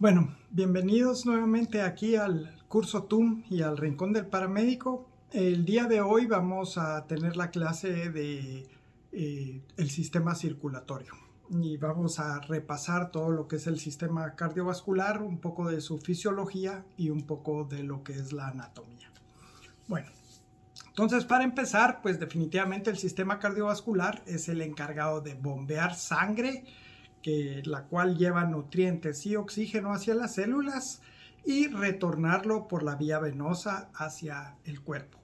Bueno, bienvenidos nuevamente aquí al curso TUM y al Rincón del Paramédico. El día de hoy vamos a tener la clase de el sistema circulatorio y vamos a repasar todo lo que es el sistema cardiovascular, un poco de su fisiología y un poco de lo que es la anatomía. Bueno, entonces para empezar, pues definitivamente el sistema cardiovascular es el encargado de bombear sangre, la cual lleva nutrientes y oxígeno hacia las células y retornarlo por la vía venosa hacia el cuerpo.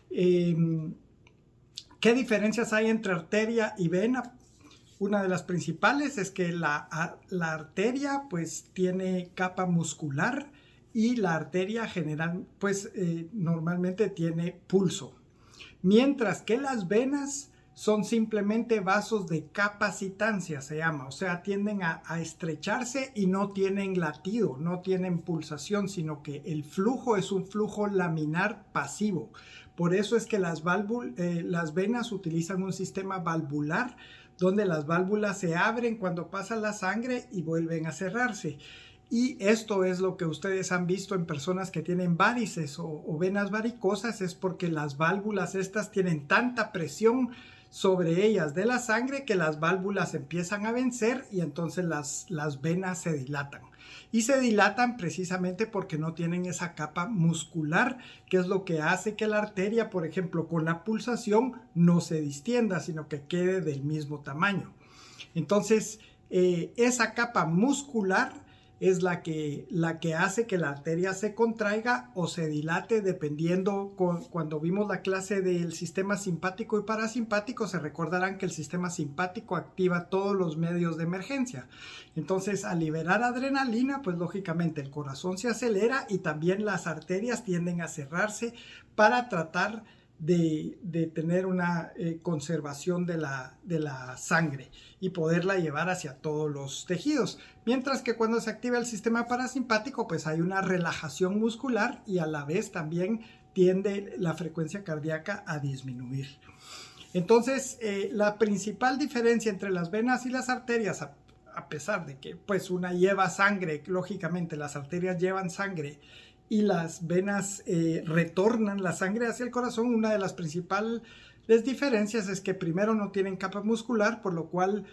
¿Qué diferencias hay entre arteria y vena? Una de las principales es que la arteria pues tiene capa muscular y la arteria normalmente tiene pulso, mientras que las venas son simplemente vasos de capacitancia, se llama, o sea, tienden a estrecharse y no tienen latido, no tienen pulsación, sino que el flujo es un flujo laminar pasivo. Por eso es que las venas utilizan un sistema valvular donde las válvulas se abren cuando pasa la sangre y vuelven a cerrarse. Y esto es lo que ustedes han visto en personas que tienen varices o venas varicosas, es porque las válvulas estas tienen tanta presión sobre ellas de la sangre que las válvulas empiezan a vencer y entonces las venas se dilatan. Y se dilatan precisamente porque no tienen esa capa muscular, que es lo que hace que la arteria, por ejemplo, con la pulsación no se distienda, sino que quede del mismo tamaño. Entonces, esa capa muscular es la que hace que la arteria se contraiga o se dilate dependiendo. Cuando vimos la clase del sistema simpático y parasimpático, se recordarán que el sistema simpático activa todos los medios de emergencia. Entonces, al liberar adrenalina, pues lógicamente el corazón se acelera y también las arterias tienden a cerrarse para tratar de tener una conservación de la sangre y poderla llevar hacia todos los tejidos. Mientras que cuando se activa el sistema parasimpático, pues hay una relajación muscular y a la vez también tiende la frecuencia cardíaca a disminuir. Entonces, la principal diferencia entre las venas y las arterias, a pesar de que pues una lleva sangre, lógicamente las arterias llevan sangre y las venas retornan la sangre hacia el corazón, una de las principales diferencias es que primero no tienen capa muscular, por lo cual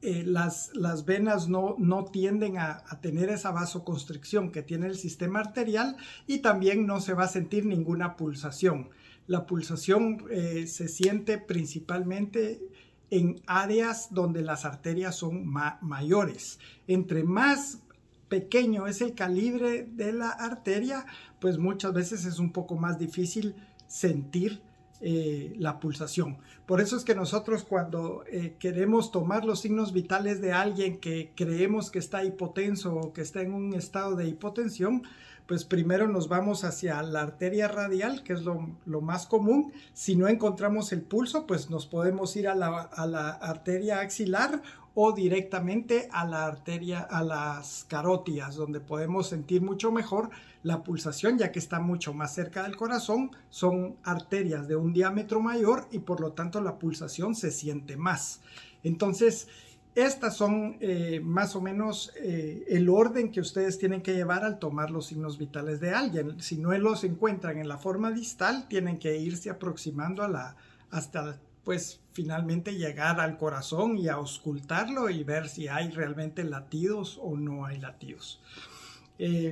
las venas no tienden a tener esa vasoconstricción que tiene el sistema arterial y también no se va a sentir ninguna pulsación. La pulsación se siente principalmente en áreas donde las arterias son mayores. Entre más pequeño es el calibre de la arteria, pues muchas veces es un poco más difícil sentir la pulsación. Por eso es que nosotros cuando queremos tomar los signos vitales de alguien que creemos que está hipotenso o que está en un estado de hipotensión, pues primero nos vamos hacia la arteria radial, que es lo más común. Si no encontramos el pulso, pues nos podemos ir a la arteria axilar o directamente a las carótidas, donde podemos sentir mucho mejor la pulsación, ya que está mucho más cerca del corazón. Son arterias de un diámetro mayor y por lo tanto la pulsación se siente más. Entonces, estas son más o menos el orden que ustedes tienen que llevar al tomar los signos vitales de alguien. Si no los encuentran en la forma distal, tienen que irse aproximando hasta pues finalmente llegar al corazón y auscultarlo y ver si hay realmente latidos o no hay latidos.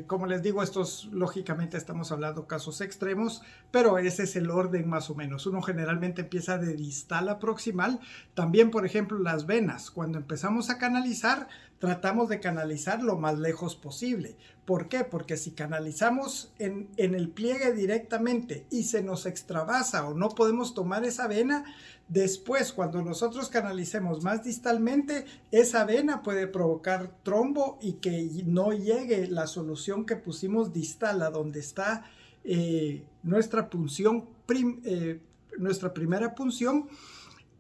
Como les digo, estos lógicamente estamos hablando de casos extremos, pero ese es el orden más o menos. Uno generalmente empieza de distal a proximal. También, por ejemplo, las venas. Cuando empezamos a canalizar, tratamos de canalizar lo más lejos posible. ¿Por qué? Porque si canalizamos en el pliegue directamente y se nos extravasa o no podemos tomar esa vena, después cuando nosotros canalicemos más distalmente, esa vena puede provocar trombo y que no llegue la solución que pusimos distal a donde está nuestra punción, nuestra primera punción.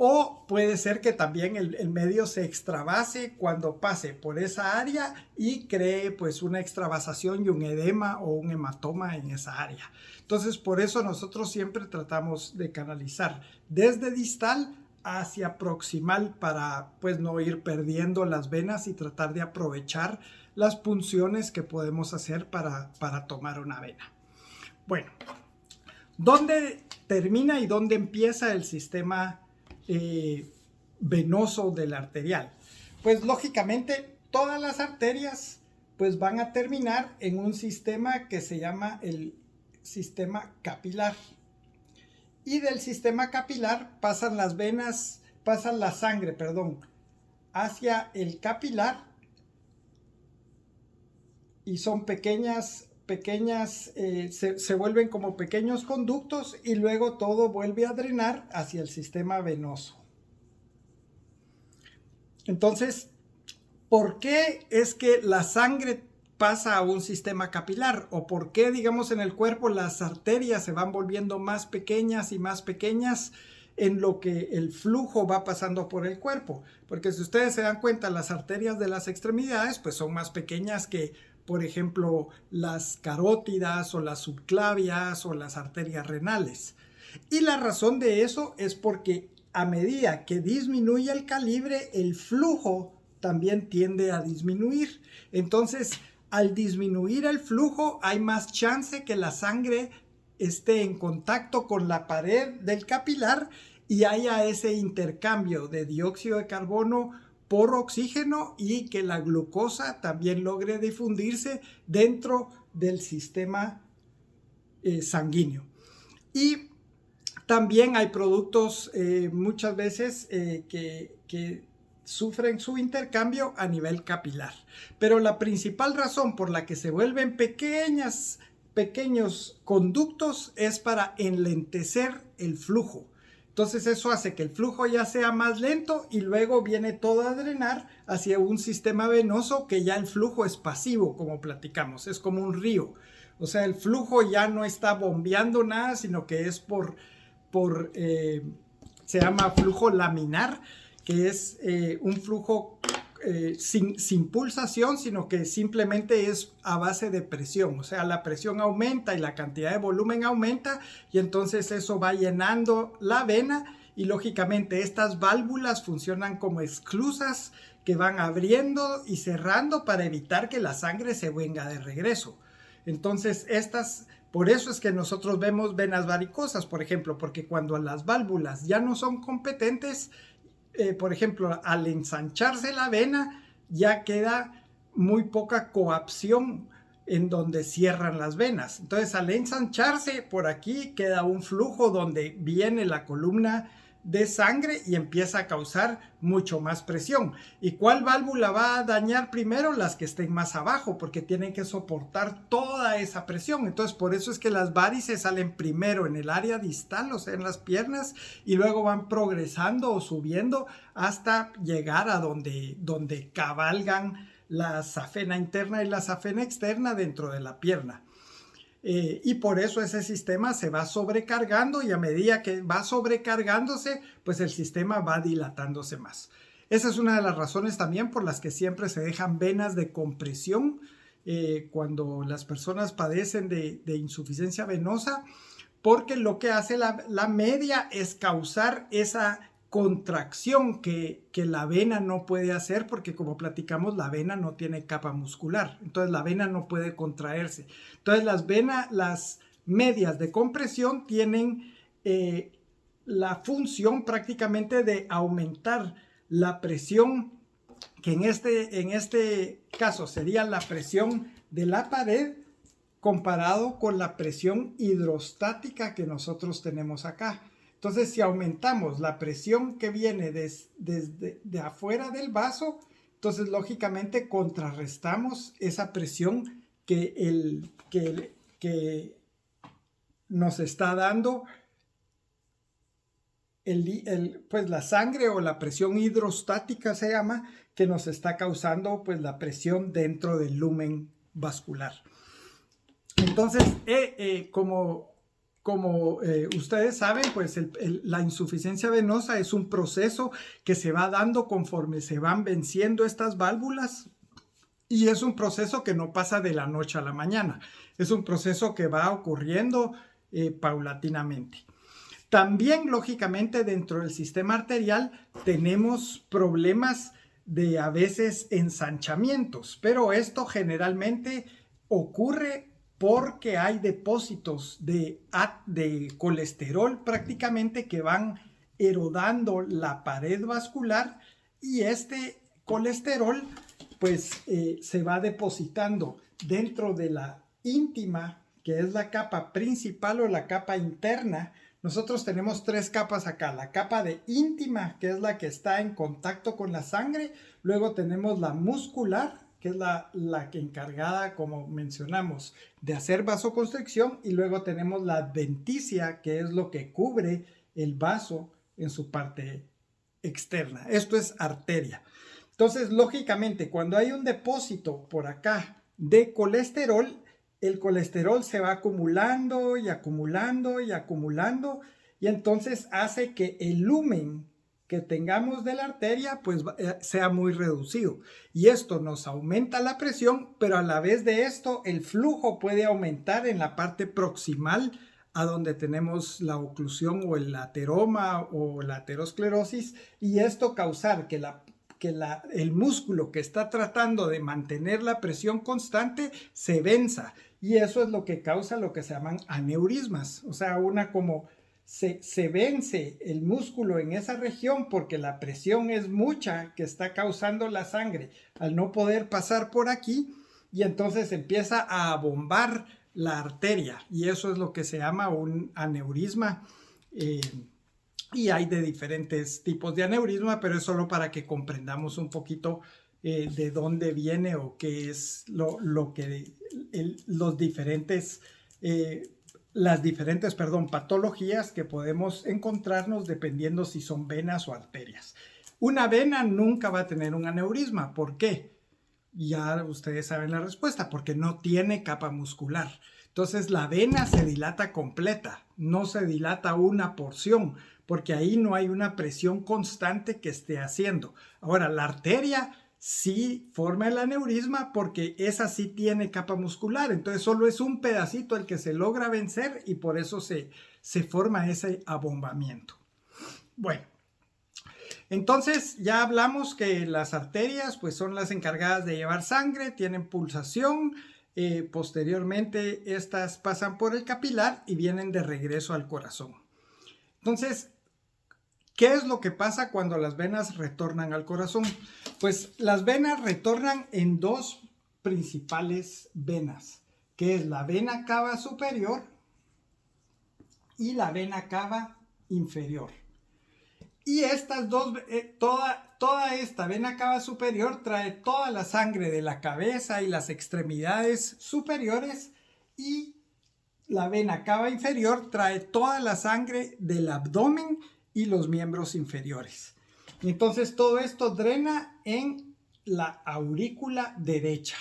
O puede ser que también el medio se extravase cuando pase por esa área y cree pues una extravasación y un edema o un hematoma en esa área. Entonces por eso nosotros siempre tratamos de canalizar desde distal hacia proximal para pues no ir perdiendo las venas y tratar de aprovechar las punciones que podemos hacer para tomar una vena. Bueno, ¿dónde termina y dónde empieza el sistema venoso del arterial? Pues lógicamente todas las arterias pues van a terminar en un sistema que se llama el sistema capilar. Y del sistema capilar pasan las venas, pasan la sangre, hacia el capilar, y son pequeñas, se vuelven como pequeños conductos, y luego todo vuelve a drenar hacia el sistema venoso. Entonces, ¿por qué es que la sangre pasa a un sistema capilar? ¿O por qué, digamos, en el cuerpo las arterias se van volviendo más pequeñas y más pequeñas en lo que el flujo va pasando por el cuerpo? Porque si ustedes se dan cuenta, las arterias de las extremidades pues son más pequeñas que, por ejemplo, las carótidas o las subclavias o las arterias renales. Y la razón de eso es porque a medida que disminuye el calibre, el flujo también tiende a disminuir. Entonces, al disminuir el flujo, hay más chance que la sangre esté en contacto con la pared del capilar y haya ese intercambio de dióxido de carbono por oxígeno, y que la glucosa también logre difundirse dentro del sistema sanguíneo. Y también hay productos muchas veces que sufren su intercambio a nivel capilar. Pero la principal razón por la que se vuelven pequeños conductos es para enlentecer el flujo. Entonces eso hace que el flujo ya sea más lento y luego viene todo a drenar hacia un sistema venoso que ya el flujo es pasivo, como platicamos, es como un río. O sea, el flujo ya no está bombeando nada, sino que es se llama flujo laminar, que es un flujo sin pulsación, sino que simplemente es a base de presión. O sea, la presión aumenta y la cantidad de volumen aumenta, y entonces eso va llenando la vena, y lógicamente estas válvulas funcionan como esclusas que van abriendo y cerrando para evitar que la sangre se venga de regreso. Entonces por eso es que nosotros vemos venas varicosas, por ejemplo, porque cuando las válvulas ya no son competentes, por ejemplo, al ensancharse la vena, ya queda muy poca coaptación en donde cierran las venas. Entonces, al ensancharse por aquí, queda un flujo donde viene la columna de sangre y empieza a causar mucho más presión. ¿Y cuál válvula va a dañar primero? Las que estén más abajo, porque tienen que soportar toda esa presión. Entonces, por eso es que las varices salen primero en el área distal, o sea, en las piernas, y luego van progresando o subiendo hasta llegar a donde cabalgan la safena interna y la safena externa dentro de la pierna. Y por eso ese sistema se va sobrecargando, y a medida que va sobrecargándose, pues el sistema va dilatándose más. Esa es una de las razones también por las que siempre se dejan venas de compresión cuando las personas padecen de insuficiencia venosa, porque lo que hace la media es causar esa contracción que la vena no puede hacer, porque como platicamos, la vena no tiene capa muscular, entonces la vena no puede contraerse. Entonces las medias de compresión tienen la función prácticamente de aumentar la presión, que en este caso sería la presión de la pared comparado con la presión hidrostática que nosotros tenemos acá. Entonces, si aumentamos la presión que viene desde afuera del vaso, entonces lógicamente contrarrestamos esa presión que nos está dando pues la sangre, o la presión hidrostática se llama, que nos está causando pues la presión dentro del lumen vascular. Entonces, como ustedes saben, pues la insuficiencia venosa es un proceso que se va dando conforme se van venciendo estas válvulas, y es un proceso que no pasa de la noche a la mañana. Es un proceso que va ocurriendo paulatinamente. También, lógicamente, dentro del sistema arterial tenemos problemas de a veces ensanchamientos, pero esto generalmente ocurre porque hay depósitos de colesterol prácticamente que van erodando la pared vascular, y este colesterol pues se va depositando dentro de la íntima, que es la capa principal o la capa interna. Nosotros tenemos tres capas acá: la capa de íntima, que es la que está en contacto con la sangre; luego tenemos la muscular, que es la que encargada, como mencionamos, de hacer vasoconstricción; y luego tenemos la adventicia, que es lo que cubre el vaso en su parte externa. Esto es arteria. Entonces, lógicamente, cuando hay un depósito por acá de colesterol, el colesterol se va acumulando y acumulando y acumulando, y entonces hace que el lumen que tengamos de la arteria pues sea muy reducido, y esto nos aumenta la presión, pero a la vez de esto el flujo puede aumentar en la parte proximal a donde tenemos la oclusión o el ateroma o la aterosclerosis, y esto causar que el músculo que está tratando de mantener la presión constante se venza, y eso es lo que causa lo que se llaman aneurismas. O sea, como se vence el músculo en esa región porque la presión es mucha que está causando la sangre al no poder pasar por aquí, y entonces empieza a bombar la arteria, y eso es lo que se llama un aneurisma. Y hay de diferentes tipos de aneurisma, pero es solo para que comprendamos un poquito de dónde viene o qué es las diferentes patologías que podemos encontrarnos dependiendo si son venas o arterias. Una vena nunca va a tener un aneurisma. ¿Por qué? Ya ustedes saben la respuesta: porque no tiene capa muscular. Entonces la vena se dilata completa, no se dilata una porción, porque ahí no hay una presión constante que esté haciendo. Ahora, la arteria sí forma el aneurisma porque esa sí tiene capa muscular, entonces solo es un pedacito el que se logra vencer, y por eso se forma ese abombamiento. Bueno, entonces ya hablamos que las arterias pues son las encargadas de llevar sangre, tienen pulsación, posteriormente estas pasan por el capilar y vienen de regreso al corazón. Entonces, ¿qué es lo que pasa cuando las venas retornan al corazón? Pues las venas retornan en dos principales venas, que es la vena cava superior y la vena cava inferior. Y estas dos, toda esta vena cava superior trae toda la sangre de la cabeza y las extremidades superiores, y la vena cava inferior trae toda la sangre del abdomen y los miembros inferiores. Entonces todo esto drena en la aurícula derecha.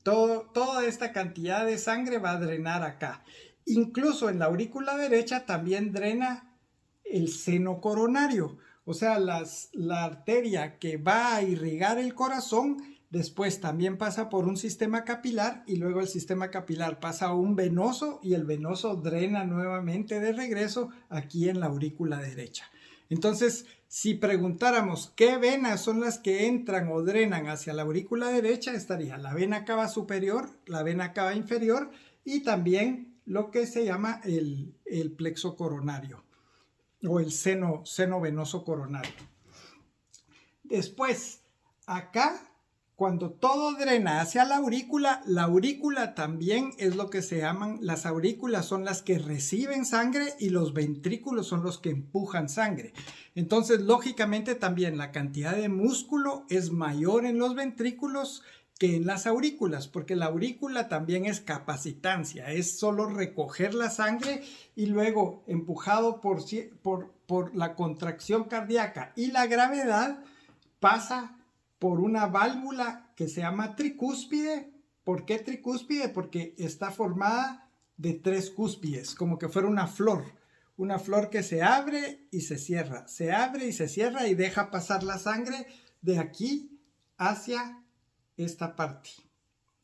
Toda esta cantidad de sangre va a drenar acá. Incluso en la aurícula derecha también drena el seno coronario. O sea, la arteria que va a irrigar el corazón después también pasa por un sistema capilar, y luego el sistema capilar pasa a un venoso, y el venoso drena nuevamente de regreso aquí en la aurícula derecha. Entonces, si preguntáramos qué venas son las que entran o drenan hacia la aurícula derecha, estaría la vena cava superior, la vena cava inferior, y también lo que se llama el plexo coronario o el seno venoso coronario. Después, acá, cuando todo drena hacia la aurícula también es lo que se llaman, las aurículas son las que reciben sangre y los ventrículos son los que empujan sangre. Entonces, lógicamente también la cantidad de músculo es mayor en los ventrículos que en las aurículas, porque la aurícula también es capacitancia, es solo recoger la sangre y luego, empujado por la contracción cardíaca y la gravedad, pasa por una válvula que se llama tricúspide. ¿Por qué tricúspide? Porque está formada de tres cúspides, como que fuera una flor que se abre y se cierra, se abre y se cierra, y deja pasar la sangre de aquí hacia esta parte,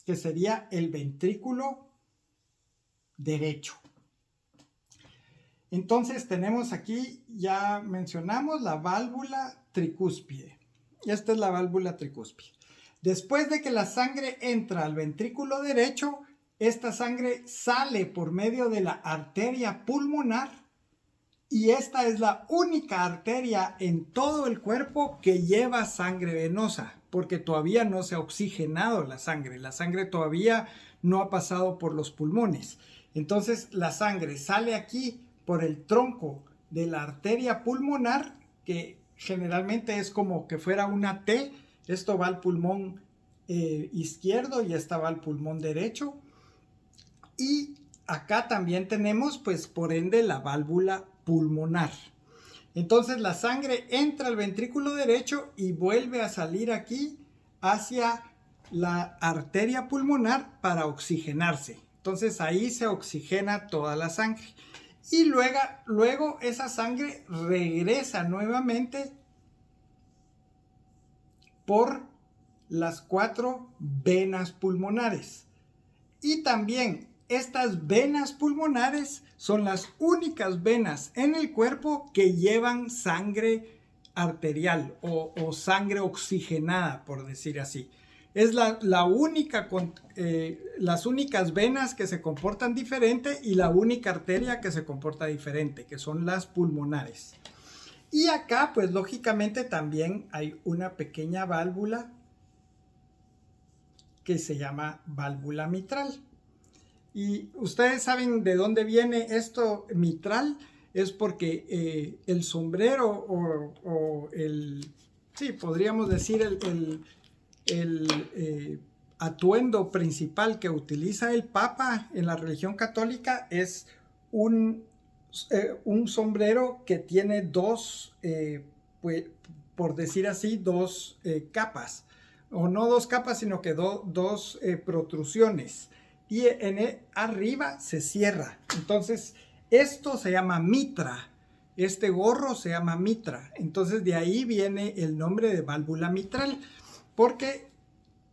que sería el ventrículo derecho. Entonces tenemos aquí, ya mencionamos, la válvula tricúspide. Esta es la válvula tricúspide. Después de que la sangre entra al ventrículo derecho, esta sangre sale por medio de la arteria pulmonar y esta es la única arteria en todo el cuerpo que lleva sangre venosa, porque todavía no se ha oxigenado la sangre todavía no ha pasado por los pulmones. Entonces la sangre sale aquí por el tronco de la arteria pulmonar, que generalmente es como que fuera una T. Esto va al pulmón izquierdo y esta va al pulmón derecho. Y acá también tenemos, pues por ende, la válvula pulmonar. Entonces la sangre entra al ventrículo derecho y vuelve a salir aquí hacia la arteria pulmonar para oxigenarse. Entonces ahí se oxigena toda la sangre. Y luego esa sangre regresa nuevamente por las 4 venas pulmonares. Y también estas venas pulmonares son las únicas venas en el cuerpo que llevan sangre arterial o sangre oxigenada, por decir así. Es las únicas venas que se comportan diferente y la única arteria que se comporta diferente, que son las pulmonares. Y acá, pues lógicamente también hay una pequeña válvula que se llama válvula mitral. Y ustedes saben de dónde viene esto mitral, es porque el sombrero sí, podríamos decir el atuendo principal que utiliza el Papa en la religión católica es un sombrero que tiene dos, pues, por decir así, dos capas, o no dos capas, sino que dos protrusiones. Y arriba se cierra. Entonces, esto se llama mitra. Este gorro se llama mitra. Entonces, de ahí viene el nombre de válvula mitral, porque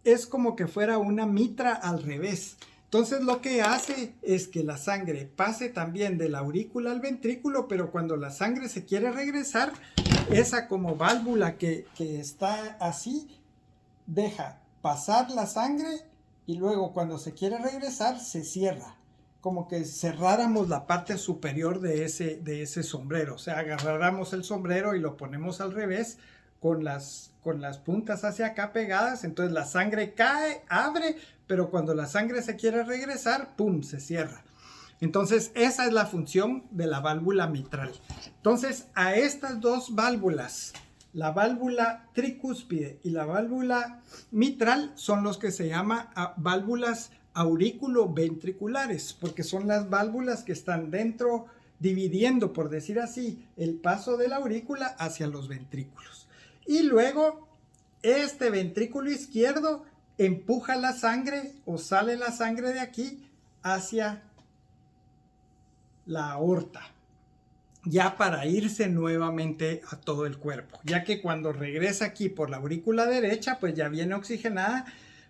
es como que fuera una mitra al revés. Entonces, lo que hace es que la sangre pase también de la aurícula al ventrículo, pero cuando la sangre se quiere regresar, esa como válvula que está así, deja pasar la sangre y luego cuando se quiere regresar se cierra, como que cerráramos la parte superior de ese sombrero. O sea, agarráramos el sombrero y lo ponemos al revés con las puntas hacia acá pegadas. Entonces la sangre cae, abre, pero cuando la sangre se quiere regresar, ¡pum!, se cierra. Entonces esa es la función de la válvula mitral. Entonces a estas dos válvulas, la válvula tricúspide y la válvula mitral, son los que se llaman válvulas auriculoventriculares, porque son las válvulas que están dentro, dividiendo, por decir así, el paso de la aurícula hacia los ventrículos. Y luego este ventrículo izquierdo empuja la sangre o sale la sangre de aquí hacia la aorta, ya para irse nuevamente a todo el cuerpo, ya que cuando regresa aquí por la aurícula derecha, pues ya viene oxigenada,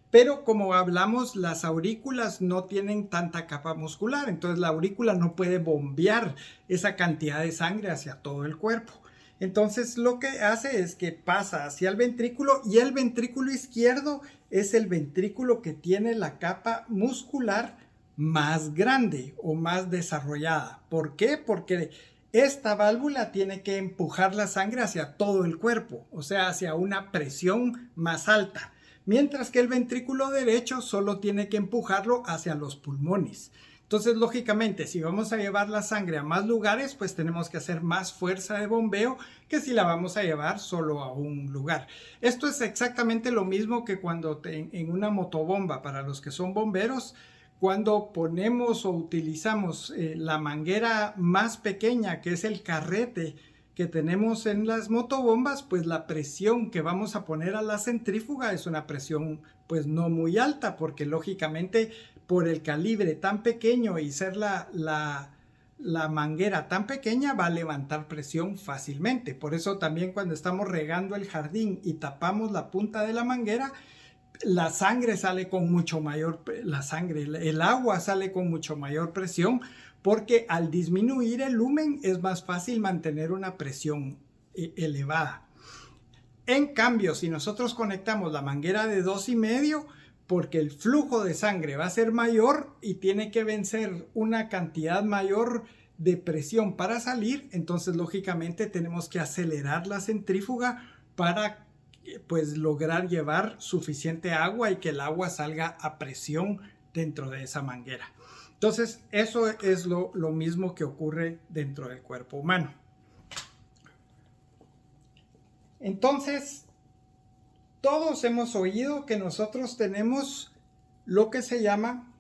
pero como hablamos, las aurículas no tienen tanta capa muscular, entonces la aurícula no puede bombear esa cantidad de sangre hacia todo el cuerpo. Entonces lo que hace es que pasa hacia el ventrículo, y el ventrículo izquierdo es el ventrículo que tiene la capa muscular más grande o más desarrollada. ¿Por qué? Porque esta válvula tiene que empujar la sangre hacia todo el cuerpo, o sea, hacia una presión más alta, mientras que el ventrículo derecho solo tiene que empujarlo hacia los pulmones. Entonces, lógicamente, si vamos a llevar la sangre a más lugares, pues tenemos que hacer más fuerza de bombeo que si la vamos a llevar solo a un lugar. Esto es exactamente lo mismo que cuando en una motobomba, para los que son bomberos, cuando ponemos o utilizamos la manguera más pequeña, que es el carrete que tenemos en las motobombas, pues la presión que vamos a poner a la centrífuga es una presión pues no muy alta, porque lógicamente por el calibre tan pequeño y ser la manguera tan pequeña va a levantar presión fácilmente. Por eso también cuando estamos regando el jardín y tapamos la punta de la manguera, la sangre sale con mucho mayor, el agua sale con mucho mayor presión, porque al disminuir el lumen es más fácil mantener una presión elevada. En cambio, si nosotros conectamos la manguera de 2,5, porque el flujo de sangre va a ser mayor y tiene que vencer una cantidad mayor de presión para salir, entonces lógicamente tenemos que acelerar la centrífuga para pues lograr llevar suficiente agua y que el agua salga a presión dentro de esa manguera. Entonces eso es lo mismo que ocurre dentro del cuerpo humano. Entonces todos hemos oído que nosotros tenemos lo que se llama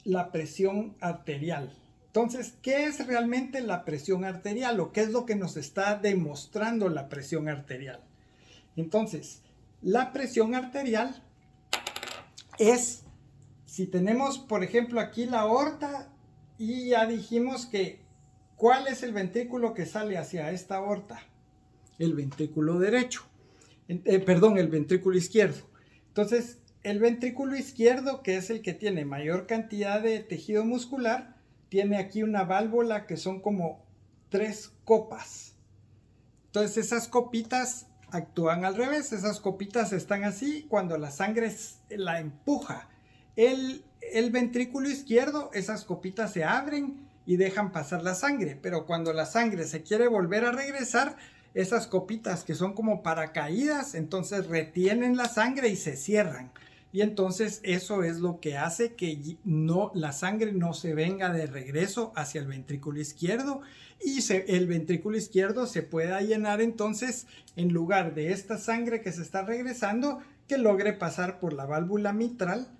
la presión arterial. Entonces, ¿qué es realmente la presión arterial o qué es lo que nos está demostrando la presión arterial? Entonces, la presión arterial es, si tenemos, por ejemplo, aquí la aorta y ya dijimos que, ¿cuál es el ventrículo que sale hacia esta aorta? El ventrículo derecho. Perdón, el ventrículo izquierdo. Entonces, el ventrículo izquierdo, que es el que tiene mayor cantidad de tejido muscular, tiene aquí una válvula que son como 3 copas. Entonces, esas copitas actúan al revés. Esas copitas están así cuando la sangre la empuja. El ventrículo izquierdo, esas copitas se abren y dejan pasar la sangre. Pero cuando la sangre se quiere volver a regresar, esas copitas que son como paracaídas, entonces retienen la sangre y se cierran. Y entonces eso es lo que hace que la sangre no se venga de regreso hacia el ventrículo izquierdo y el ventrículo izquierdo se pueda llenar entonces, en lugar de esta sangre que se está regresando, que logre pasar por la válvula mitral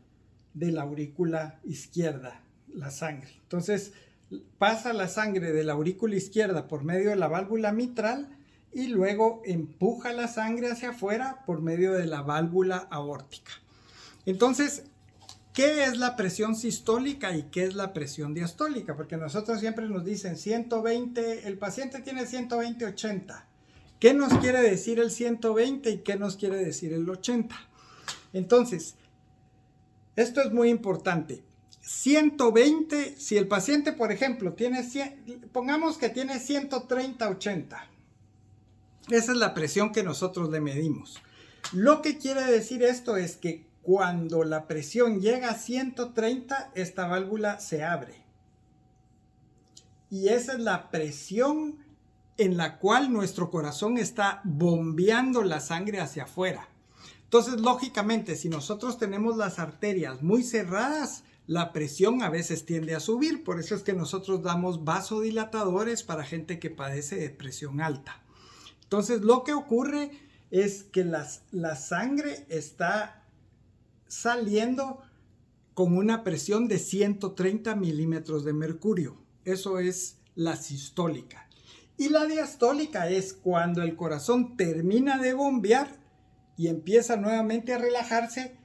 de la aurícula izquierda, la sangre. Entonces pasa la sangre de la aurícula izquierda por medio de la válvula mitral y luego empuja la sangre hacia afuera por medio de la válvula aórtica. Entonces, ¿qué es la presión sistólica y qué es la presión diastólica? Porque nosotros siempre nos dicen 120, el paciente tiene 120/80. ¿Qué nos quiere decir el 120 y qué nos quiere decir el 80? Entonces, esto es muy importante. 120, si el paciente, por ejemplo, tiene pongamos que tiene 130/80. Esa es la presión que nosotros le medimos. Lo que quiere decir esto es que cuando la presión llega a 130, esta válvula se abre. Y esa es la presión en la cual nuestro corazón está bombeando la sangre hacia afuera. Entonces, lógicamente, si nosotros tenemos las arterias muy cerradas, la presión a veces tiende a subir. Por eso es que nosotros damos vasodilatadores para gente que padece de presión alta. Entonces, lo que ocurre es que la sangre está saliendo con una presión de 130 milímetros de mercurio. Eso es la sistólica. Y la diastólica es cuando el corazón termina de bombear y empieza nuevamente a relajarse.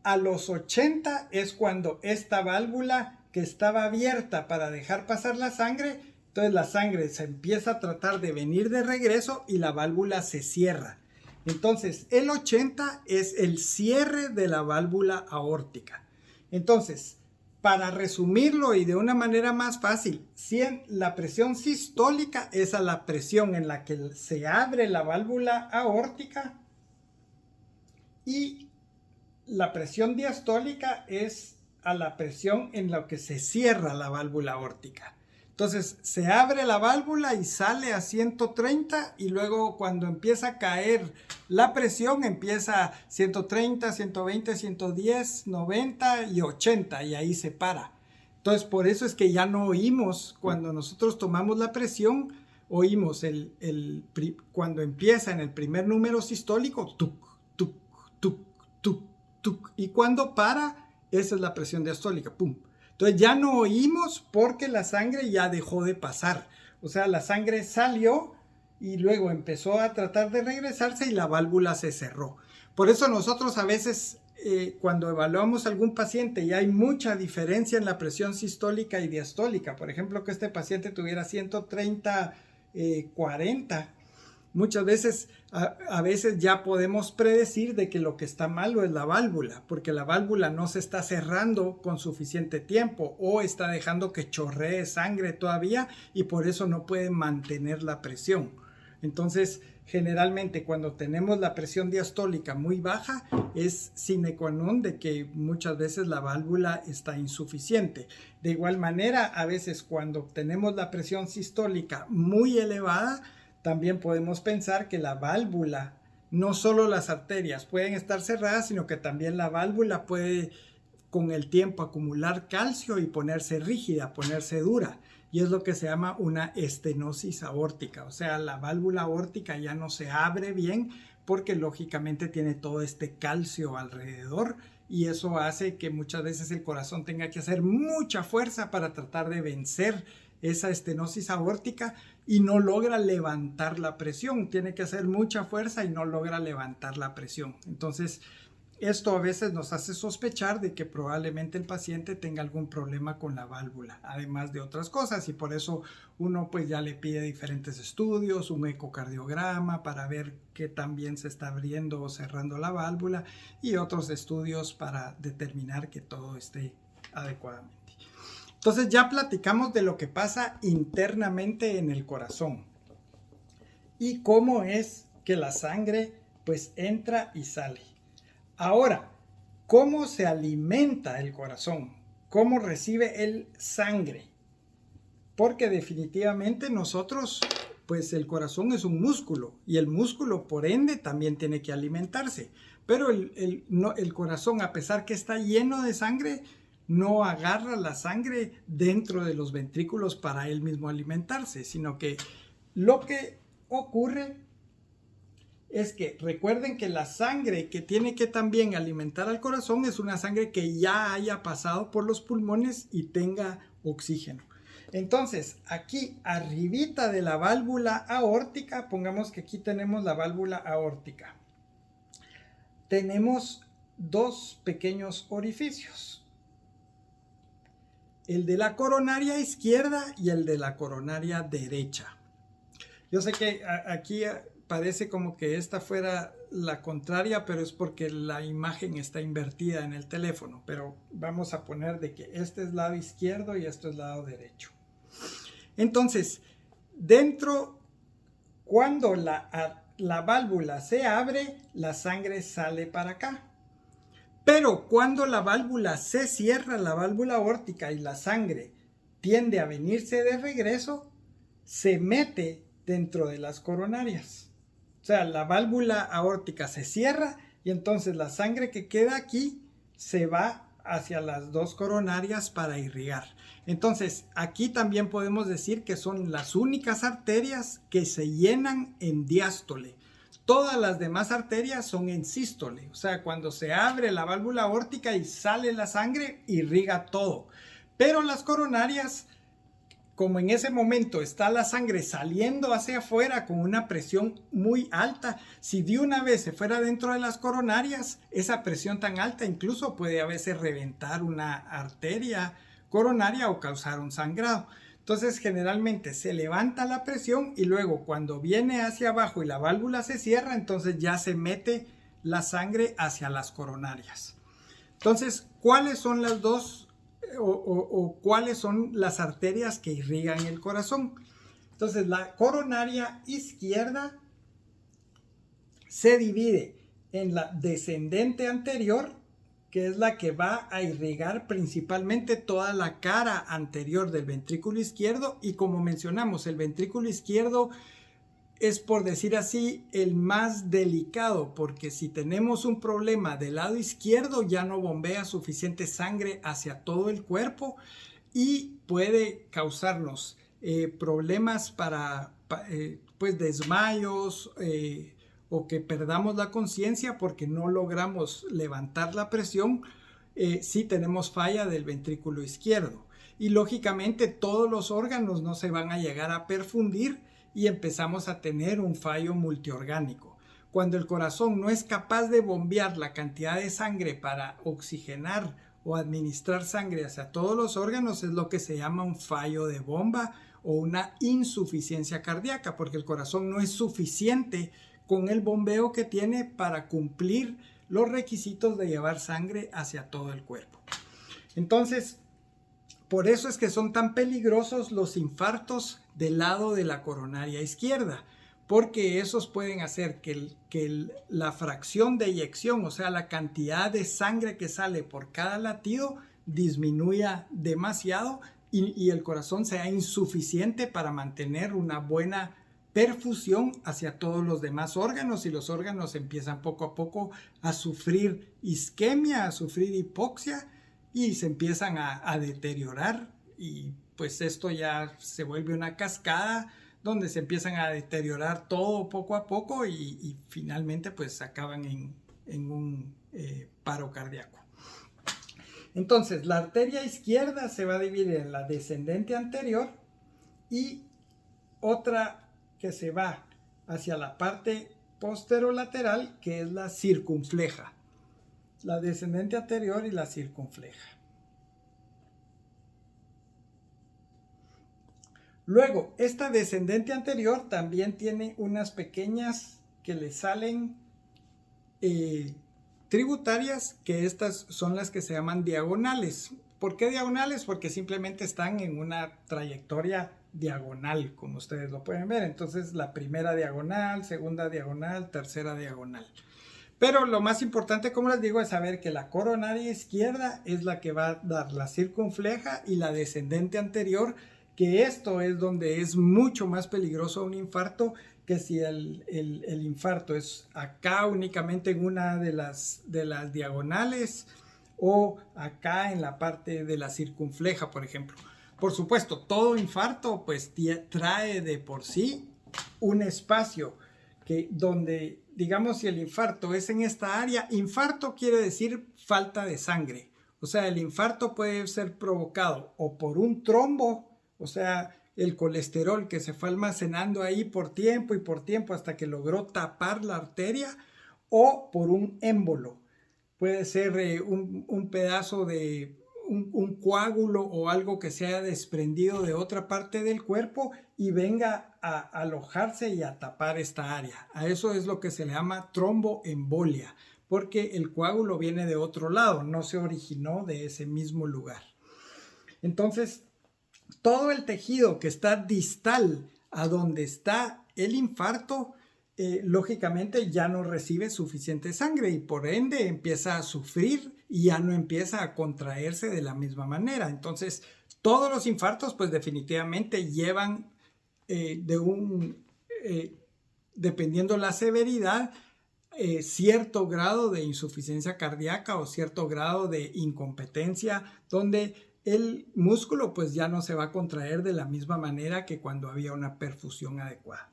A los 80 es cuando esta válvula que estaba abierta para dejar pasar la sangre, entonces la sangre se empieza a tratar de venir de regreso y la válvula se cierra. Entonces, el 80 es el cierre de la válvula aórtica. Entonces, para resumirlo y de una manera más fácil, la presión sistólica es a la presión en la que se abre la válvula aórtica y la presión diastólica es a la presión en la que se cierra la válvula aórtica. Entonces se abre la válvula y sale a 130 y luego cuando empieza a caer la presión empieza a 130, 120, 110, 90 y 80 y ahí se para. Entonces por eso es que ya no oímos cuando nosotros tomamos la presión, oímos cuando empieza en el primer número sistólico, tuc, tuc, tuc, tuc, tuc, y cuando para, esa es la presión diastólica, pum. Entonces ya no oímos porque la sangre ya dejó de pasar. O sea, la sangre salió y luego empezó a tratar de regresarse y la válvula se cerró. Por eso nosotros a veces cuando evaluamos a algún paciente y hay mucha diferencia en la presión sistólica y diastólica, por ejemplo que este paciente tuviera 130/40, muchas veces, a veces ya podemos predecir de que lo que está malo es la válvula, porque la válvula no se está cerrando con suficiente tiempo o está dejando que chorree sangre todavía y por eso no puede mantener la presión. Entonces, generalmente cuando tenemos la presión diastólica muy baja, es sine qua non de que muchas veces la válvula está insuficiente. De igual manera, a veces cuando tenemos la presión sistólica muy elevada, también podemos pensar que la válvula, no solo las arterias pueden estar cerradas, sino que también la válvula puede con el tiempo acumular calcio y ponerse rígida, ponerse dura. Y es lo que se llama una estenosis aórtica. O sea, la válvula aórtica ya no se abre bien porque lógicamente tiene todo este calcio alrededor y eso hace que muchas veces el corazón tenga que hacer mucha fuerza para tratar de vencer esa estenosis aórtica y no logra levantar la presión. Tiene que hacer mucha fuerza y no logra levantar la presión. Entonces, esto a veces nos hace sospechar de que probablemente el paciente tenga algún problema con la válvula, además de otras cosas, y por eso uno pues ya le pide diferentes estudios, un ecocardiograma para ver qué tan bien se está abriendo o cerrando la válvula y otros estudios para determinar que todo esté adecuadamente. Entonces ya platicamos de lo que pasa internamente en el corazón y cómo es que la sangre pues entra y sale. Ahora, ¿cómo se alimenta el corazón? ¿Cómo recibe el sangre? Porque definitivamente nosotros, pues el corazón es un músculo y el músculo por ende también tiene que alimentarse. Pero el corazón, a pesar que está lleno de sangre, no agarra la sangre dentro de los ventrículos para él mismo alimentarse, sino que lo que ocurre es que recuerden que la sangre que tiene que también alimentar al corazón es una sangre que ya haya pasado por los pulmones y tenga oxígeno. Entonces, aquí arribita de la válvula aórtica, pongamos que aquí tenemos la válvula aórtica. Tenemos dos pequeños orificios. El de la coronaria izquierda y el de la coronaria derecha. Yo sé que aquí parece como que esta fuera la contraria, pero es porque la imagen está invertida en el teléfono. Pero vamos a poner de que este es lado izquierdo y esto es lado derecho. Entonces, cuando la válvula se abre, la sangre sale para acá. Pero cuando la válvula se cierra, la válvula aórtica y la sangre tiende a venirse de regreso, se mete dentro de las coronarias. O sea, la válvula aórtica se cierra y entonces la sangre que queda aquí se va hacia las dos coronarias para irrigar. Entonces, aquí también podemos decir que son las únicas arterias que se llenan en diástole. Todas las demás arterias son en sístole. O sea, cuando se abre la válvula aórtica y sale la sangre, irriga todo. Pero las coronarias, como en ese momento está la sangre saliendo hacia afuera con una presión muy alta, si de una vez se fuera dentro de las coronarias, esa presión tan alta incluso puede a veces reventar una arteria coronaria o causar un sangrado. Entonces generalmente se levanta la presión y luego cuando viene hacia abajo y la válvula se cierra, entonces ya se mete la sangre hacia las coronarias. Entonces, ¿cuáles son las dos o cuáles son las arterias que irrigan el corazón? Entonces, la coronaria izquierda se divide en la descendente anterior, que es la que va a irrigar principalmente toda la cara anterior del ventrículo izquierdo, y como mencionamos, el ventrículo izquierdo es, por decir así, el más delicado, porque si tenemos un problema del lado izquierdo ya no bombea suficiente sangre hacia todo el cuerpo y puede causarnos problemas para pues desmayos o que perdamos la conciencia porque no logramos levantar la presión si tenemos falla del ventrículo izquierdo. Y lógicamente todos los órganos no se van a llegar a perfundir y empezamos a tener un fallo multiorgánico. Cuando el corazón no es capaz de bombear la cantidad de sangre para oxigenar o administrar sangre hacia todos los órganos, es lo que se llama un fallo de bomba o una insuficiencia cardíaca, porque el corazón no es suficiente con el bombeo que tiene para cumplir los requisitos de llevar sangre hacia todo el cuerpo. Entonces, por eso es que son tan peligrosos los infartos del lado de la coronaria izquierda, porque esos pueden hacer que la fracción de eyección, o sea, la cantidad de sangre que sale por cada latido, disminuya demasiado y el corazón sea insuficiente para mantener una buena perfusión hacia todos los demás órganos, y los órganos empiezan poco a poco a sufrir isquemia, a sufrir hipoxia, y se empiezan a deteriorar, y pues esto ya se vuelve una cascada donde se empiezan a deteriorar todo poco a poco y finalmente pues acaban en un paro cardíaco. Entonces la arteria izquierda se va a dividir en la descendente anterior y otra que se va hacia la parte posterolateral, que es la circunfleja. La descendente anterior y la circunfleja. Luego, esta descendente anterior también tiene unas pequeñas que le salen tributarias, que estas son las que se llaman diagonales. ¿Por qué diagonales? Porque simplemente están en una trayectoria diagonal, como ustedes lo pueden ver. Entonces, la primera diagonal, segunda diagonal, tercera diagonal. Pero lo más importante, como les digo, es saber que la coronaria izquierda es la que va a dar la circunfleja y la descendente anterior, que esto es donde es mucho más peligroso un infarto, que si el infarto es acá únicamente en una de las diagonales o acá en la parte de la circunfleja, por ejemplo. Por supuesto, todo infarto pues trae de por sí un espacio donde, digamos, si el infarto es en esta área, infarto quiere decir falta de sangre. O sea, el infarto puede ser provocado o por un trombo, o sea, el colesterol que se fue almacenando ahí por tiempo hasta que logró tapar la arteria, o por un émbolo. Puede ser un pedazo de un coágulo o algo que se haya desprendido de otra parte del cuerpo y venga a alojarse y a tapar esta área. A eso es lo que se le llama tromboembolia, porque el coágulo viene de otro lado, no se originó de ese mismo lugar. Entonces, todo el tejido que está distal a donde está el infarto, lógicamente ya no recibe suficiente sangre y por ende empieza a sufrir y ya no empieza a contraerse de la misma manera. Entonces, todos los infartos pues definitivamente llevan dependiendo la severidad, cierto grado de insuficiencia cardíaca o cierto grado de incompetencia, donde el músculo pues ya no se va a contraer de la misma manera que cuando había una perfusión adecuada.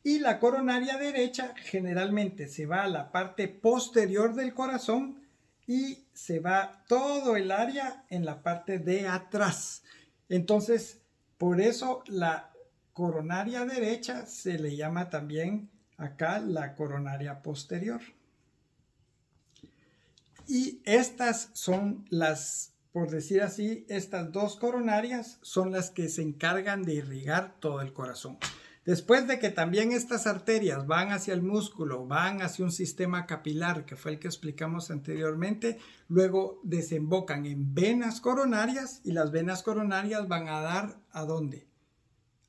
Y la coronaria derecha generalmente se va a la parte posterior del corazón y se va todo el área en la parte de atrás. Entonces, por eso la coronaria derecha se le llama también acá la coronaria posterior. Y estas son las, por decir así, estas dos coronarias son las que se encargan de irrigar todo el corazón. Después de que también estas arterias van hacia el músculo, van hacia un sistema capilar, que fue el que explicamos anteriormente, luego desembocan en venas coronarias y las venas coronarias van a dar ¿a dónde?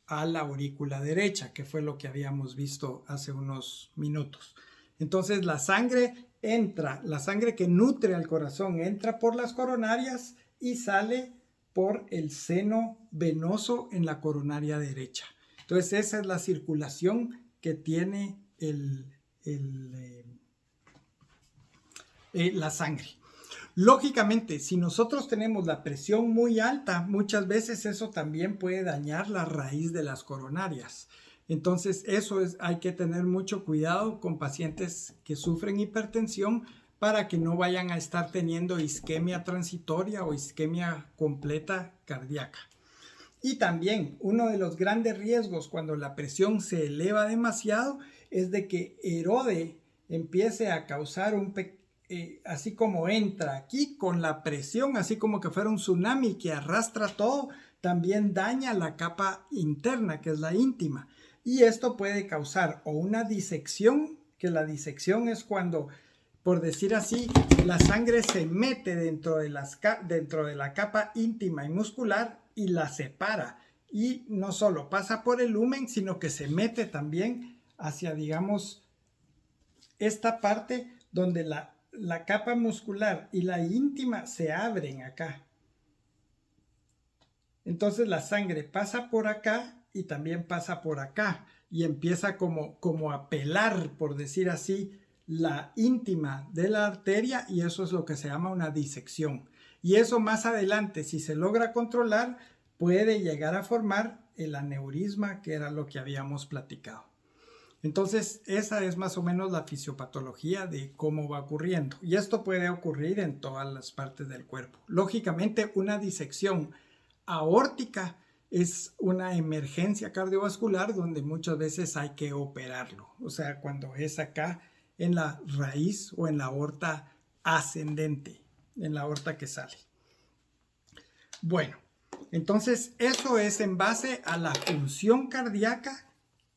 A la aurícula derecha, que fue lo que habíamos visto hace unos minutos. Entonces la sangre entra, la sangre que nutre al corazón entra por las coronarias y sale por el seno venoso en la coronaria derecha. Entonces esa es la circulación que tiene la sangre. Lógicamente, si nosotros tenemos la presión muy alta, muchas veces eso también puede dañar la raíz de las coronarias. Entonces hay que tener mucho cuidado con pacientes que sufren hipertensión para que no vayan a estar teniendo isquemia transitoria o isquemia completa cardíaca. Y también uno de los grandes riesgos cuando la presión se eleva demasiado es de que erode, empiece a causar así como entra aquí con la presión, así como que fuera un tsunami que arrastra todo, también daña la capa interna, que es la íntima. Y esto puede causar o una disección, que la disección es cuando, por decir así, la sangre se mete dentro de la capa íntima y muscular y la separa. Y no solo pasa por el lumen, sino que se mete también hacia, digamos, esta parte donde la capa muscular y la íntima se abren acá. Entonces la sangre pasa por acá y también pasa por acá y empieza como a pelar, por decir así, la íntima de la arteria, y eso es lo que se llama una disección. Y eso más adelante, si se logra controlar, puede llegar a formar el aneurisma, que era lo que habíamos platicado. Entonces, esa es más o menos la fisiopatología de cómo va ocurriendo. Y esto puede ocurrir en todas las partes del cuerpo. Lógicamente, una disección aórtica es una emergencia cardiovascular donde muchas veces hay que operarlo. O sea, cuando es acá en la raíz o en la aorta ascendente, en la aorta que sale. Bueno, entonces eso es en base a la función cardíaca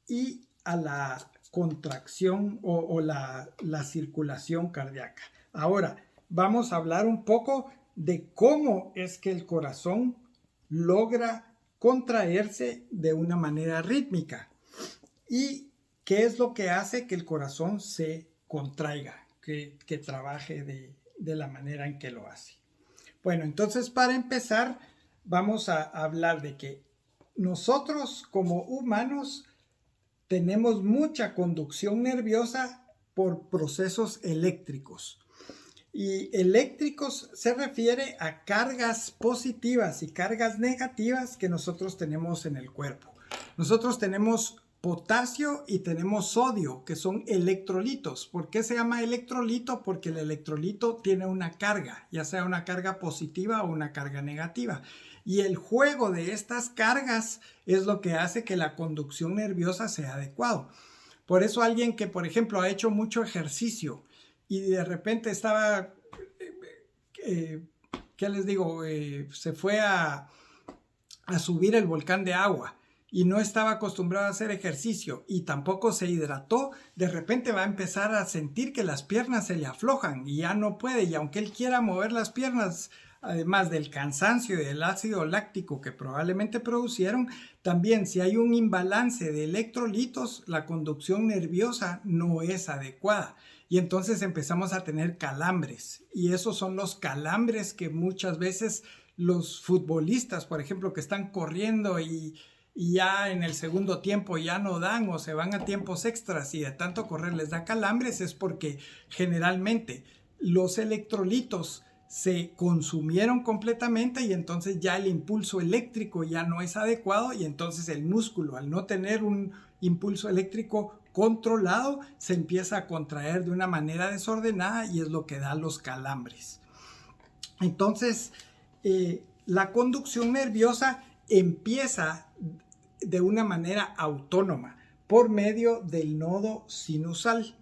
y a la contracción o la circulación cardíaca. Ahora, vamos a hablar un poco de cómo es que el corazón logra contraerse de una manera rítmica y qué es lo que hace que el corazón se contraiga, que trabaje de la manera en que lo hace. Bueno, entonces para empezar vamos a hablar de que nosotros como humanos tenemos mucha conducción nerviosa por procesos eléctricos. Y eléctricos se refiere a cargas positivas y cargas negativas que nosotros tenemos en el cuerpo. Nosotros tenemos potasio y tenemos sodio, que son electrolitos. ¿Por qué se llama electrolito? Porque el electrolito tiene una carga, ya sea una carga positiva o una carga negativa. Y el juego de estas cargas es lo que hace que la conducción nerviosa sea adecuada. Por eso alguien que, por ejemplo, ha hecho mucho ejercicio y de repente estaba, ¿qué les digo? Se fue a subir el volcán de agua y no estaba acostumbrado a hacer ejercicio y tampoco se hidrató, de repente va a empezar a sentir que las piernas se le aflojan y ya no puede, y aunque él quiera mover las piernas, además del cansancio y del ácido láctico que probablemente producieron, también si hay un imbalance de electrolitos, la conducción nerviosa no es adecuada. Y entonces empezamos a tener calambres. Y esos son los calambres que muchas veces los futbolistas, por ejemplo, que están corriendo y ya en el segundo tiempo ya no dan o se van a tiempos extras y de tanto correr les da calambres, es porque generalmente los electrolitos se consumieron completamente y entonces ya el impulso eléctrico ya no es adecuado y entonces el músculo, al no tener un impulso eléctrico controlado, se empieza a contraer de una manera desordenada y es lo que da los calambres. Entonces, la conducción nerviosa empieza de una manera autónoma por medio del nodo sinusal.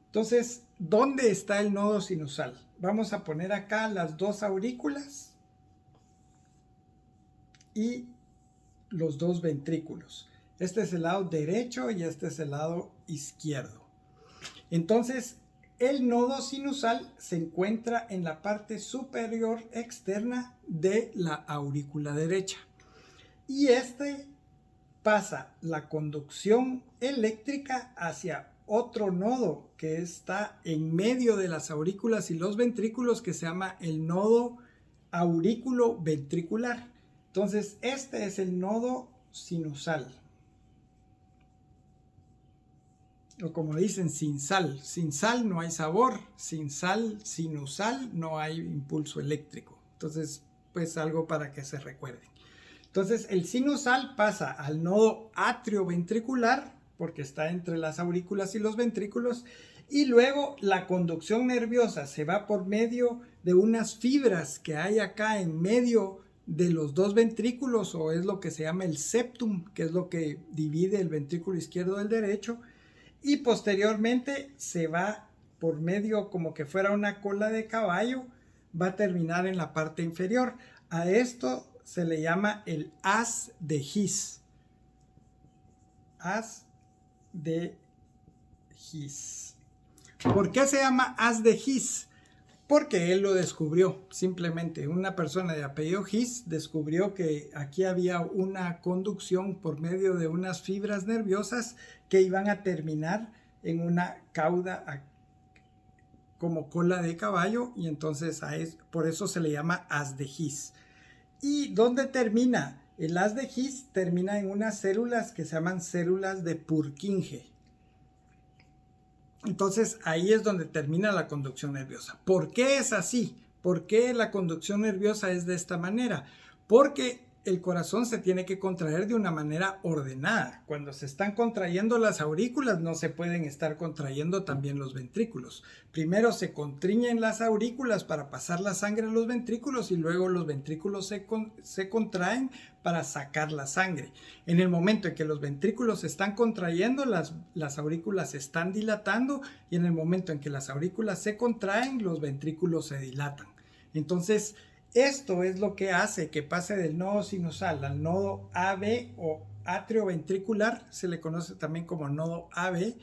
Entonces, ¿dónde está el nodo sinusal? Vamos a poner acá las dos aurículas y los dos ventrículos. Este es el lado derecho y este es el lado izquierdo. Entonces, el nodo sinusal se encuentra en la parte superior externa de la aurícula derecha. Y este pasa la conducción eléctrica hacia otro nodo que está en medio de las aurículas y los ventrículos, que se llama el nodo aurículo ventricular. Entonces, este es el nodo sinusal. O como dicen, sin sal no hay sabor, sin sal sinusal no hay impulso eléctrico. Entonces, pues algo para que se recuerden. Entonces, el sinusal pasa al nodo atrioventricular, porque está entre las aurículas y los ventrículos, y luego la conducción nerviosa se va por medio de unas fibras que hay acá en medio de los dos ventrículos, o es lo que se llama el septum, que es lo que divide el ventrículo izquierdo del derecho, y posteriormente se va por medio, como que fuera una cola de caballo, va a terminar en la parte inferior. A esto se le llama el haz de His. Haz de His. ¿Por qué se llama haz de His? Porque él lo descubrió, simplemente. Una persona de apellido His descubrió que aquí había una conducción por medio de unas fibras nerviosas que iban a terminar en una cauda como cola de caballo, y entonces por eso se le llama haz de His. ¿Y dónde termina? El haz de His termina en unas células que se llaman células de Purkinje. Entonces ahí es donde termina la conducción nerviosa. ¿Por qué es así? ¿Por qué la conducción nerviosa es de esta manera? Porque el corazón se tiene que contraer de una manera ordenada. Cuando se están contrayendo las aurículas, no se pueden estar contrayendo también los ventrículos. Primero se constriñen las aurículas para pasar la sangre a los ventrículos y luego los ventrículos se contraen para sacar la sangre. En el momento en que los ventrículos se están contrayendo, las aurículas se están dilatando, y en el momento en que las aurículas se contraen, los ventrículos se dilatan. Entonces, esto es lo que hace que pase del nodo sinusal al nodo AB o atrioventricular, se le conoce también como nodo AB,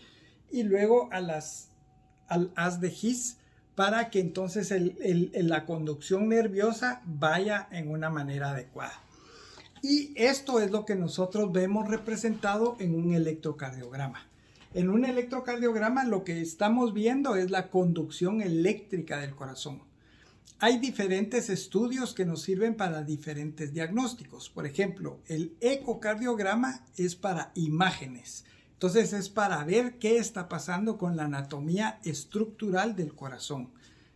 y luego al haz de His, para que entonces la conducción nerviosa vaya en una manera adecuada. Y esto es lo que nosotros vemos representado en un electrocardiograma. En un electrocardiograma lo que estamos viendo es la conducción eléctrica del corazón. Hay diferentes estudios que nos sirven para diferentes diagnósticos. Por ejemplo, el ecocardiograma es para imágenes. Entonces es para ver qué está pasando con la anatomía estructural del corazón.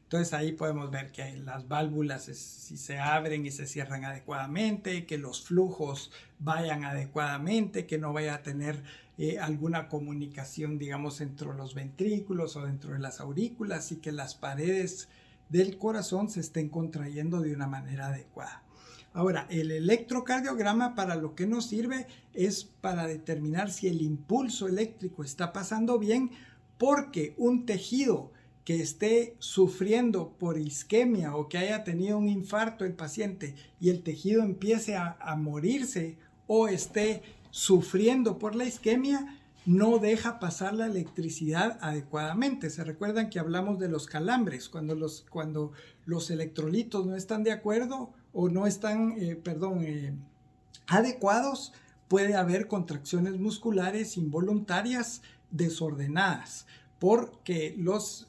Entonces ahí podemos ver que las válvulas si se abren y se cierran adecuadamente, que los flujos vayan adecuadamente, que no vaya a tener alguna comunicación, digamos, entre los ventrículos o dentro de las aurículas, y que las paredes del corazón se estén contrayendo de una manera adecuada. Ahora, el electrocardiograma para lo que nos sirve es para determinar si el impulso eléctrico está pasando bien, porque un tejido que esté sufriendo por isquemia o que haya tenido un infarto el paciente y el tejido empiece a morirse o esté sufriendo por la isquemia, no deja pasar la electricidad adecuadamente. ¿Se recuerdan que hablamos de los calambres? Cuando los electrolitos no están de acuerdo o no están, adecuados, puede haber contracciones musculares involuntarias desordenadas porque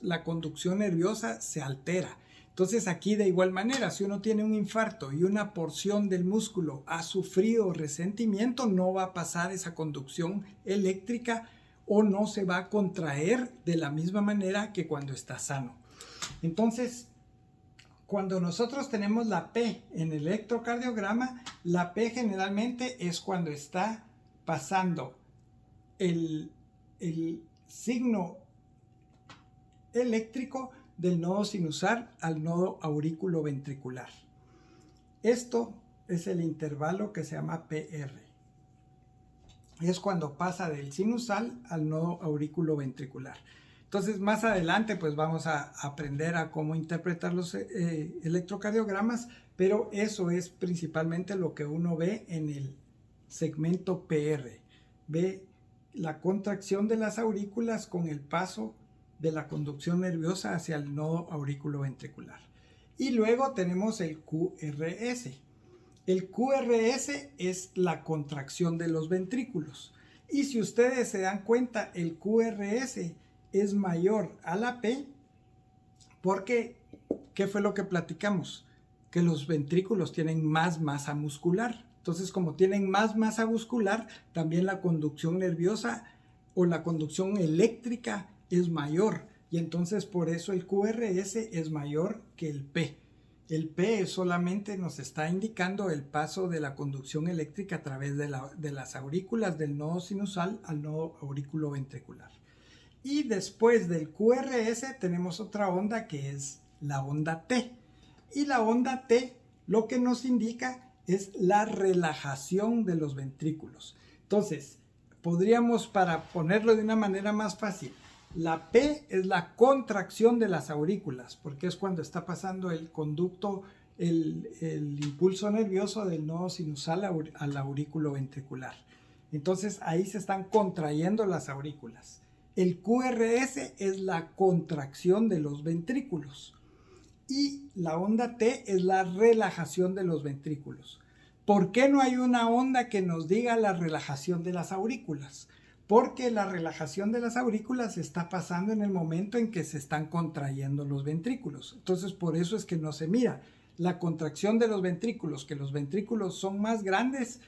la conducción nerviosa se altera. Entonces aquí de igual manera, si uno tiene un infarto y una porción del músculo ha sufrido resentimiento, no va a pasar esa conducción eléctrica o no se va a contraer de la misma manera que cuando está sano. Entonces, cuando nosotros tenemos la P en el electrocardiograma, la P generalmente es cuando está pasando el signo eléctrico del nodo sinusal al nodo auriculoventricular. Esto es el intervalo que se llama PR. Es cuando pasa del sinusal al nodo auriculoventricular. Entonces, más adelante pues vamos a aprender a cómo interpretar los electrocardiogramas, pero eso es principalmente lo que uno ve en el segmento PR. Ve la contracción de las aurículas con el paso de la conducción nerviosa hacia el nodo auriculoventricular. Y luego tenemos el QRS. El QRS es la contracción de los ventrículos. Y si ustedes se dan cuenta, el QRS es mayor a la P porque, ¿qué fue lo que platicamos? Que los ventrículos tienen más masa muscular. Entonces, como tienen más masa muscular, también la conducción nerviosa o la conducción eléctrica es mayor, y entonces por eso el QRS es mayor que el P. El P solamente nos está indicando el paso de la conducción eléctrica a través de las aurículas del nodo sinusal al nodo auriculoventricular. Y después del QRS tenemos otra onda que es la onda T. Y la onda T lo que nos indica es la relajación de los ventrículos. Entonces, podríamos, para ponerlo de una manera más fácil, la P es la contracción de las aurículas, porque es cuando está pasando el conducto el impulso nervioso del nodo sinusal al aurículo ventricular. Entonces ahí se están contrayendo las aurículas. El QRS es la contracción de los ventrículos y la onda T es la relajación de los ventrículos. ¿Por qué no hay una onda que nos diga la relajación de las aurículas? Porque la relajación de las aurículas está pasando en el momento en que se están contrayendo los ventrículos. Entonces por eso es que no se mira. La contracción de los ventrículos, que los ventrículos son más grandes,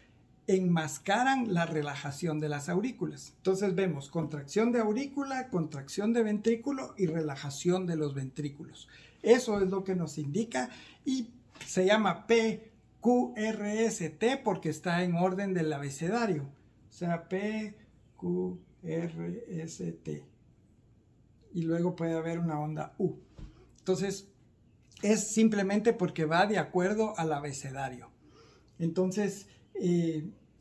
enmascaran la relajación de las aurículas. Entonces vemos contracción de aurícula, contracción de ventrículo y relajación de los ventrículos. Eso es lo que nos indica y se llama PQRST porque está en orden del abecedario. O sea, PQRST. Y luego puede haber una onda U. Entonces, es simplemente porque va de acuerdo al abecedario. Entonces,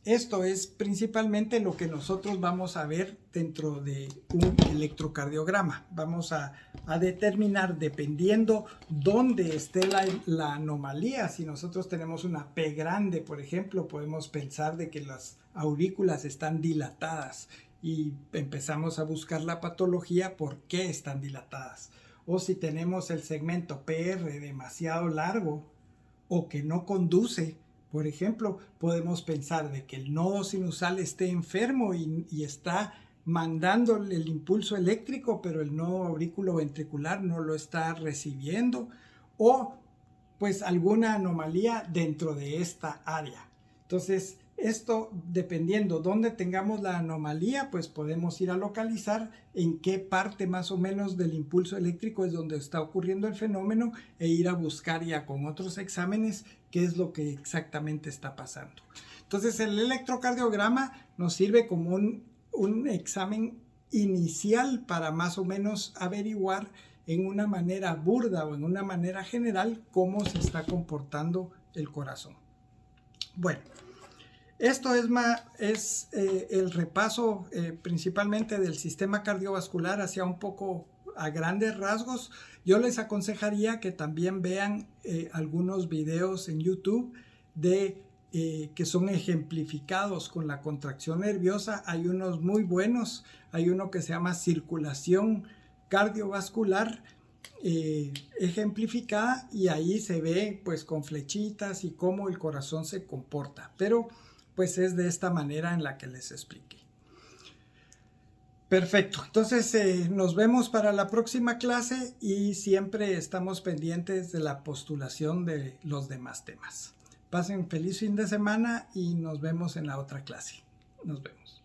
esto es principalmente lo que nosotros vamos a ver dentro de un electrocardiograma. Vamos a determinar, dependiendo dónde esté la anomalía. Si nosotros tenemos una P grande, por ejemplo, podemos pensar de que las aurículas están dilatadas y empezamos a buscar la patología por qué están dilatadas. O si tenemos el segmento PR demasiado largo o que no conduce, por ejemplo, podemos pensar de que el nodo sinusal esté enfermo y está mandando el impulso eléctrico, pero el nodo auriculoventricular no lo está recibiendo, o pues alguna anomalía dentro de esta área. Entonces, esto, dependiendo dónde tengamos la anomalía, pues podemos ir a localizar en qué parte más o menos del impulso eléctrico es donde está ocurriendo el fenómeno e ir a buscar ya con otros exámenes qué es lo que exactamente está pasando. Entonces, el electrocardiograma nos sirve como un examen inicial para más o menos averiguar en una manera burda o en una manera general cómo se está comportando el corazón. Bueno. Esto es el repaso principalmente del sistema cardiovascular hacia un poco a grandes rasgos. Yo les aconsejaría que también vean algunos videos en YouTube que son ejemplificados con la contracción nerviosa. Hay unos muy buenos. Hay uno que se llama circulación cardiovascular ejemplificada y ahí se ve pues con flechitas y cómo el corazón se comporta. Pero pues es de esta manera en la que les expliqué. Perfecto, entonces nos vemos para la próxima clase y siempre estamos pendientes de la postulación de los demás temas. Pasen feliz fin de semana y nos vemos en la otra clase. Nos vemos.